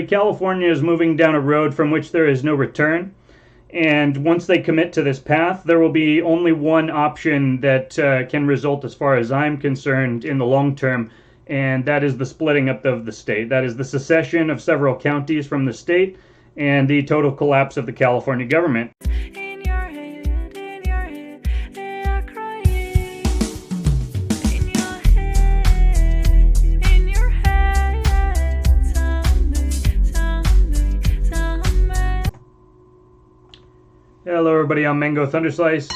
California is moving down a road from which there is no return. And once they commit to this path, there will be only one option that can result, as far as I'm concerned, in the long term, and that is the splitting up of the state. That is the secession of several counties from the state and the total collapse of the California government. Hello everybody, I'm Mango Thunderslice,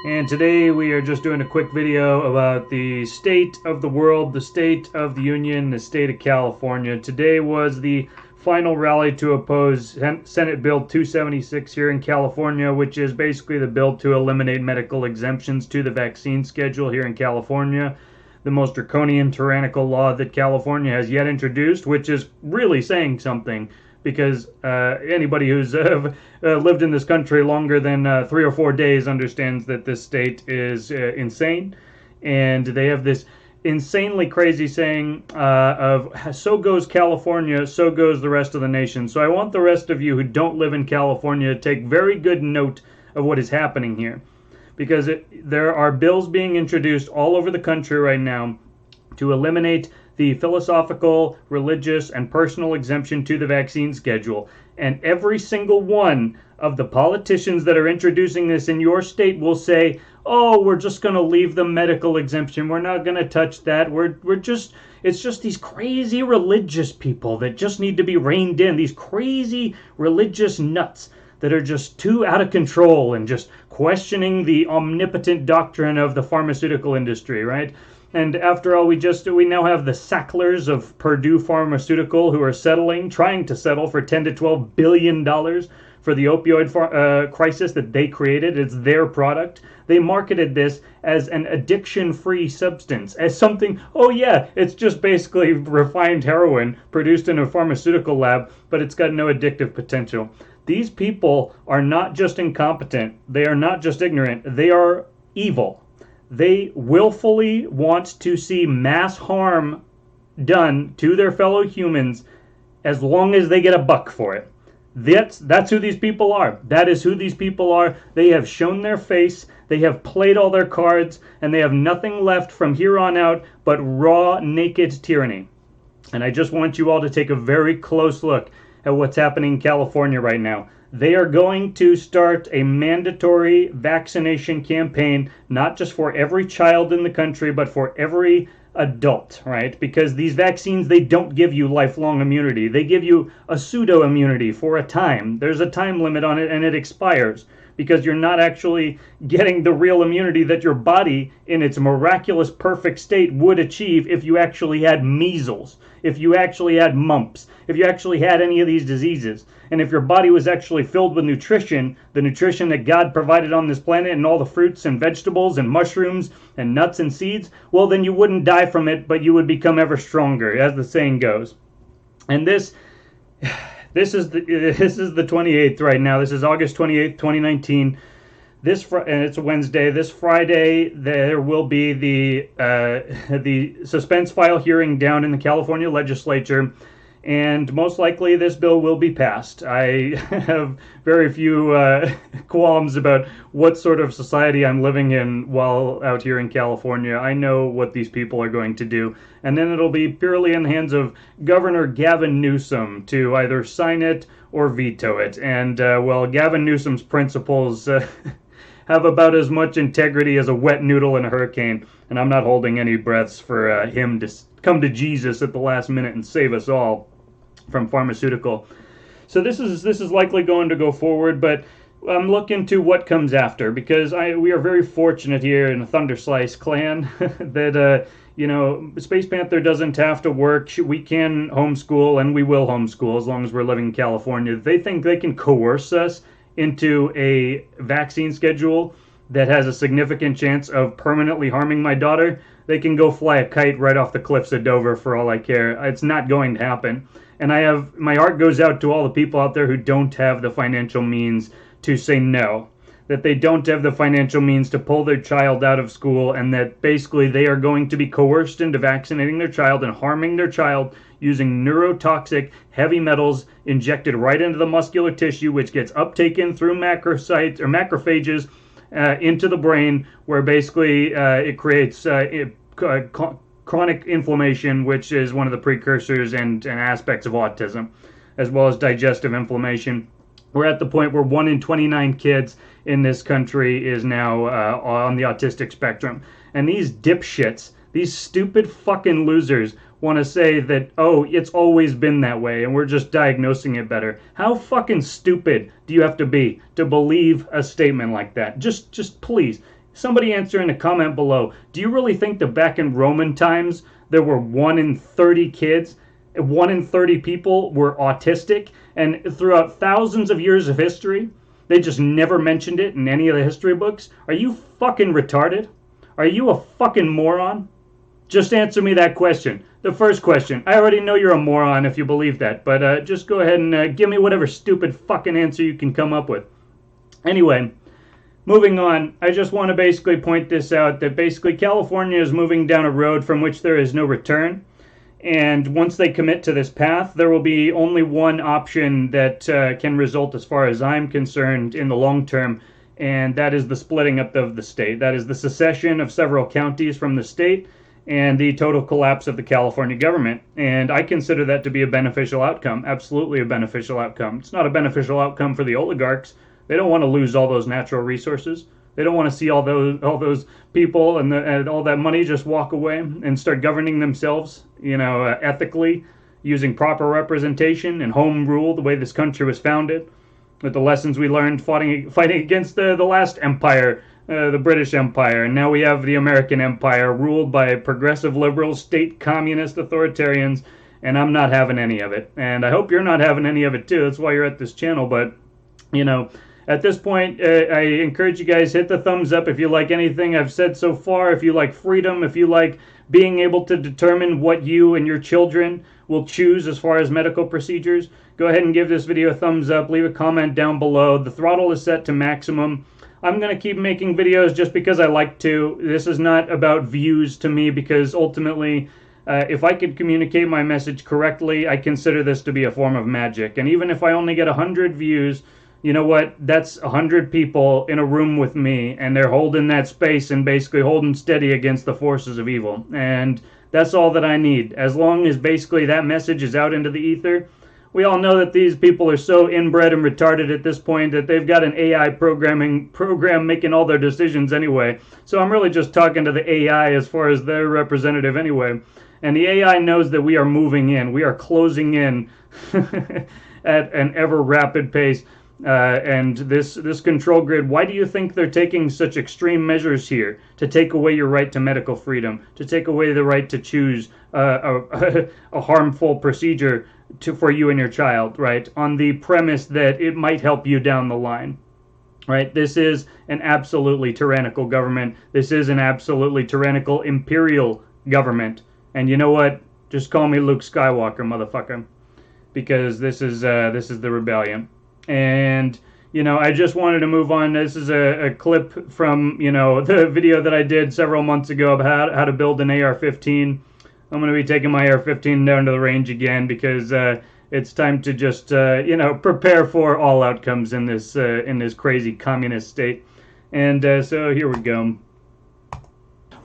and today we are just doing a quick video about the state of the world, the state of the union, the state of California. Today was the final rally to oppose Senate Bill 276 here in California, which is basically the bill to eliminate medical exemptions to the vaccine schedule here in California. The most draconian, tyrannical law that California has yet introduced, which is really saying something. Because anybody who's lived in this country longer than 3 or 4 days understands that this state is insane. And they have this insanely crazy saying of, so goes California, so goes the rest of the nation. So I want the rest of you who don't live in California to take very good note of what is happening here. Because there are bills being introduced all over the country right now to eliminate the philosophical, religious, and personal exemption to the vaccine schedule. And every single one of the politicians that are introducing this in your state will say, oh, we're just going to leave the medical exemption. We're not going to touch that. It's just these crazy religious people that just need to be reined in. These crazy religious nuts that are just too out of control and just questioning the omnipotent doctrine of the pharmaceutical industry, right? And after all, we now have the Sacklers of Purdue Pharmaceutical who are trying to settle for $10 to $12 billion for the opioid crisis that they created. It's their product. They marketed this as an addiction-free substance, as something, oh yeah, it's just basically refined heroin produced in a pharmaceutical lab, but it's got no addictive potential. These people are not just incompetent. They are not just ignorant. They are evil. They willfully want to see mass harm done to their fellow humans as long as they get a buck for it. That's who these people are. That is who these people are. They have shown their face, they have played all their cards, and they have nothing left from here on out but raw, naked tyranny. And I just want you all to take a very close look at what's happening in California right now. They are going to start a mandatory vaccination campaign, not just for every child in the country, but for every adult, right? Because these vaccines, they don't give you lifelong immunity. They give you a pseudo-immunity for a time. There's a time limit on it, and it expires because you're not actually getting the real immunity that your body, in its miraculous perfect state, would achieve if you actually had measles, if you actually had mumps, if you actually had any of these diseases. And if your body was actually filled with nutrition, the nutrition that God provided on this planet and all the fruits and vegetables and mushrooms and nuts and seeds, well, then you wouldn't die from it, but you would become ever stronger, as the saying goes. And this is the 28th right now. This is August 28th, 2019. And it's a Wednesday. This Friday, there will be the suspense file hearing down in the California legislature, and most likely this bill will be passed. I have very few qualms about what sort of society I'm living in while out here in California. I know what these people are going to do, and then it'll be purely in the hands of Governor Gavin Newsom to either sign it or veto it. And, well, Gavin Newsom's principles have about as much integrity as a wet noodle in a hurricane, and I'm not holding any breaths for him to come to Jesus at the last minute and save us all from pharmaceutical. So this is likely going to go forward, but I'm looking to what comes after, because we are very fortunate here in the Thunderslice clan that Space Panther doesn't have to work. We can homeschool, and we will homeschool as long as we're living in California. They think they can coerce us into a vaccine schedule that has a significant chance of permanently harming my daughter. They can go fly a kite right off the cliffs of Dover for all I care. It's not going to happen. And my heart goes out to all the people out there who don't have the financial means to say no. that they don't have the financial means to pull their child out of school, and that basically they are going to be coerced into vaccinating their child and harming their child using neurotoxic heavy metals injected right into the muscular tissue, which gets uptaken through macrocytes or macrophages into the brain, where basically it creates chronic inflammation, which is one of the precursors and aspects of autism, as well as digestive inflammation. We're at the point where 1 in 29 kids in this country is now on the autistic spectrum. And these dipshits, these stupid fucking losers, want to say that, oh, it's always been that way and we're just diagnosing it better. How fucking stupid do you have to be to believe a statement like that? Just please, somebody answer in a comment below. Do you really think that back in Roman times there were 1 in 30 kids, 1 in 30 people were autistic, and throughout thousands of years of history, they just never mentioned it in any of the history books? Are you fucking retarded? Are you a fucking moron? Just answer me that question. The first question. I already know you're a moron if you believe that, but just go ahead and give me whatever stupid fucking answer you can come up with. Anyway, moving on, I just want to basically point this out, that basically California is moving down a road from which there is no return. And once they commit to this path, there will be only one option that can result, as far as I'm concerned, in the long term, and that is the splitting up of the state. That is the secession of several counties from the state and the total collapse of the California government. And I consider that to be a beneficial outcome, absolutely a beneficial outcome. It's not a beneficial outcome for the oligarchs. They don't want to lose all those natural resources. They don't want to see all those people and all that money just walk away and start governing themselves, ethically, using proper representation and home rule the way this country was founded, with the lessons we learned fighting against the last empire, the British Empire. And now we have the American Empire, ruled by progressive liberals, state communist authoritarians, and I'm not having any of it. And I hope you're not having any of it too. That's why you're at this channel. But, at this point, I encourage you guys, hit the thumbs up if you like anything I've said so far, if you like freedom, if you like being able to determine what you and your children will choose as far as medical procedures. Go ahead and give this video a thumbs up, leave a comment down below. The throttle is set to maximum. I'm going to keep making videos just because I like to. This is not about views to me, because ultimately, if I could communicate my message correctly, I consider this to be a form of magic. And even if I only get 100 views, you know what? That's 100 people in a room with me, and they're holding that space and basically holding steady against the forces of evil. And that's all that I need. As long as basically that message is out into the ether. We all know that these people are so inbred and retarded at this point that they've got an AI program making all their decisions anyway. So I'm really just talking to the AI as far as their representative anyway. And the AI knows that we are moving in. We are closing in at an ever rapid pace. And this control grid, why do you think they're taking such extreme measures here to take away your right to medical freedom, to take away the right to choose a harmful procedure for you and your child, right? On the premise that it might help you down the line, right? This is an absolutely tyrannical government. This is an absolutely tyrannical imperial government. And you know what? Just call me Luke Skywalker, motherfucker, because this is the rebellion. And I just wanted to move on. This is a clip from the video that I did several months ago about how to build an AR-15. I'm going to be taking my AR-15 down to the range again, because it's time to just prepare for all outcomes in this crazy communist state. And so here we go.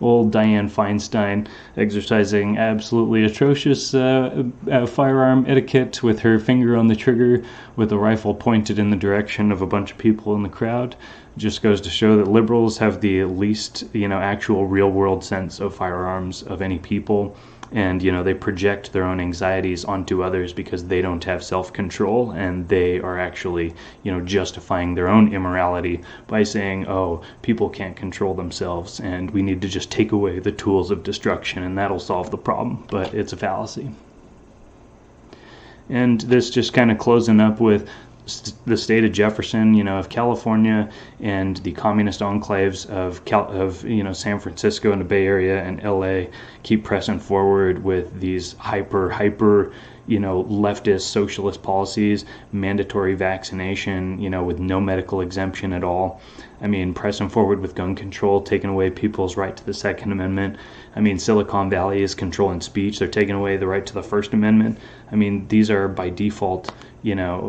Old Dianne Feinstein exercising absolutely atrocious firearm etiquette with her finger on the trigger with a rifle pointed in the direction of a bunch of people in the crowd. Just goes to show that liberals have the least, actual real world sense of firearms of any people. And, they project their own anxieties onto others because they don't have self-control, and they are actually, justifying their own immorality by saying, oh, people can't control themselves, and we need to just take away the tools of destruction, and that'll solve the problem. But it's a fallacy. And this just kind of closing up with the state of Jefferson, of California, and the communist enclaves of San Francisco and the Bay Area and LA keep pressing forward with these hyper leftist socialist policies, mandatory vaccination, with no medical exemption at all. I mean, pressing forward with gun control, taking away people's right to the Second Amendment. I mean, Silicon Valley is controlling speech. They're taking away the right to the First Amendment. I mean, these are by default,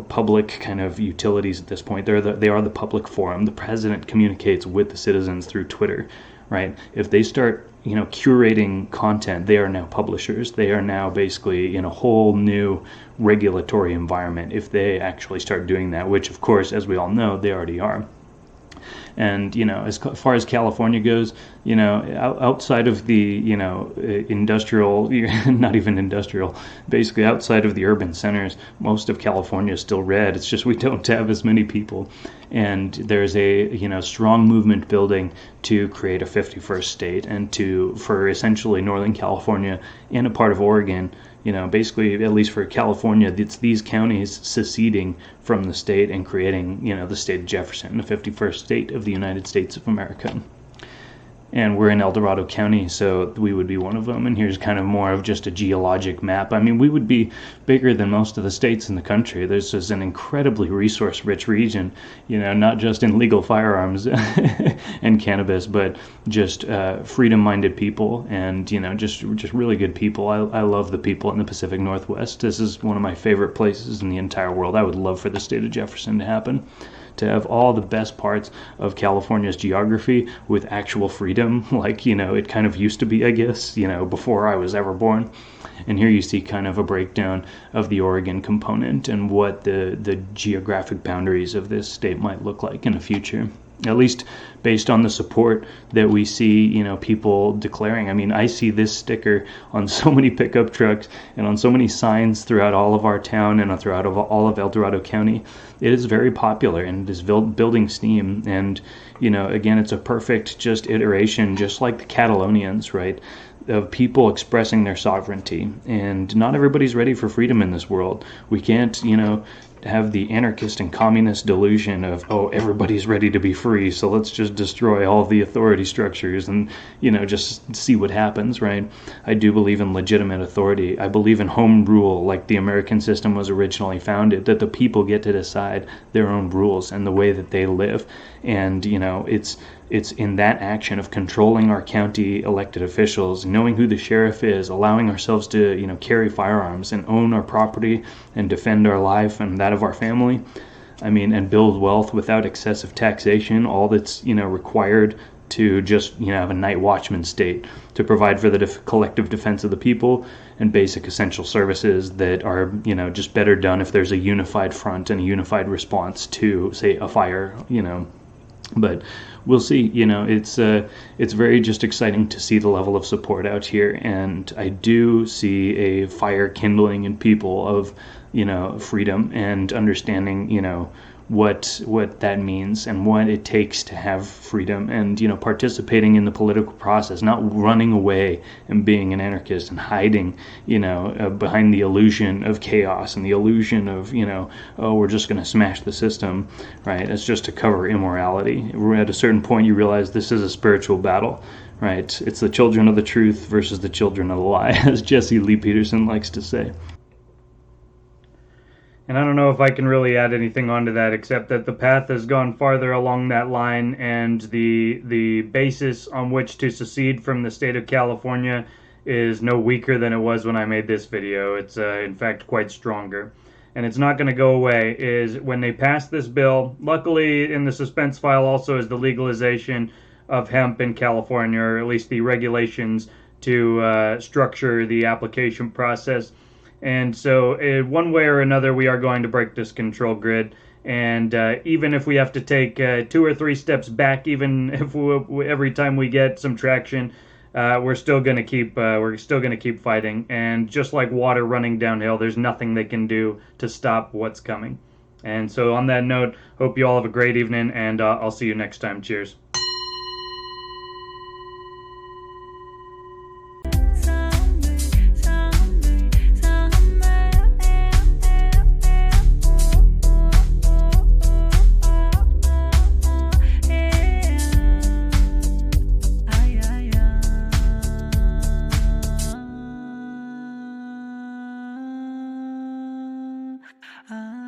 public kind of utilities at this point. They are the public forum. The president communicates with the citizens through Twitter, right? If they start, curating content, they are now publishers. They are now basically in a whole new regulatory environment if they actually start doing that, which, of course, as we all know, they already are. And, as far as California goes, outside of the, industrial, not even industrial, basically outside of the urban centers, most of California is still red. It's just we don't have as many people. And there's a, strong movement building to create a 51st state and for essentially Northern California and a part of Oregon, basically, at least for California, it's these counties seceding from the state and creating, the state of Jefferson, the 51st state of the United States of America. And we're in El Dorado County, so we would be one of them. And here's kind of more of just a geologic map. I mean, we would be bigger than most of the states in the country. This is an incredibly resource-rich region, not just in legal firearms and cannabis, but just freedom-minded people and, just really good people. I love the people in the Pacific Northwest. This is one of my favorite places in the entire world. I would love for the state of Jefferson to happen, to have all the best parts of California's geography with actual freedom, like, it kind of used to be, I guess, before I was ever born. And here you see kind of a breakdown of the Oregon component and what the geographic boundaries of this state might look like in the future, at least based on the support that we see, people declaring. I mean, I see this sticker on so many pickup trucks and on so many signs throughout all of our town and throughout all of El Dorado County. It is very popular and it is building steam. And, again, it's a perfect just iteration, just like the Catalonians, right, of people expressing their sovereignty. And not everybody's ready for freedom in this world. We can't, have the anarchist and communist delusion of, oh, everybody's ready to be free, so let's just destroy all of the authority structures and, just see what happens, right? I do believe in legitimate authority. I believe in home rule, like the American system was originally founded, that the people get to decide their own rules and the way that they live. And, it's in that action of controlling our county elected officials, knowing who the sheriff is, allowing ourselves to, carry firearms and own our property and defend our life and that of our family. I mean, and build wealth without excessive taxation, all that's, required to just, have a night watchman state to provide for the collective defense of the people and basic essential services that are, just better done if there's a unified front and a unified response to, say, a fire, But we'll see. It's very just exciting to see the level of support out here, and I do see a fire kindling in people of, freedom and understanding, what that means and what it takes to have freedom and, participating in the political process, not running away and being an anarchist and hiding, behind the illusion of chaos and the illusion of, oh, we're just going to smash the system, right? It's just to cover immorality. At a certain point, you realize this is a spiritual battle, right? It's the children of the truth versus the children of the lie, as Jesse Lee Peterson likes to say. And I don't know if I can really add anything onto that, except that the path has gone farther along that line, and the basis on which to secede from the state of California is no weaker than it was when I made this video. It's in fact quite stronger. And it's not going to go away. Is when they pass this bill, luckily in the suspense file also is the legalization of hemp in California, or at least the regulations to structure the application process. And so one way or another, we are going to break this control grid. And even if we have to take 2 or 3 steps back, even if every time we get some traction, we're still going to keep fighting. And just like water running downhill, there's nothing they can do to stop what's coming. And so on that note, hope you all have a great evening, and I'll see you next time. Cheers. I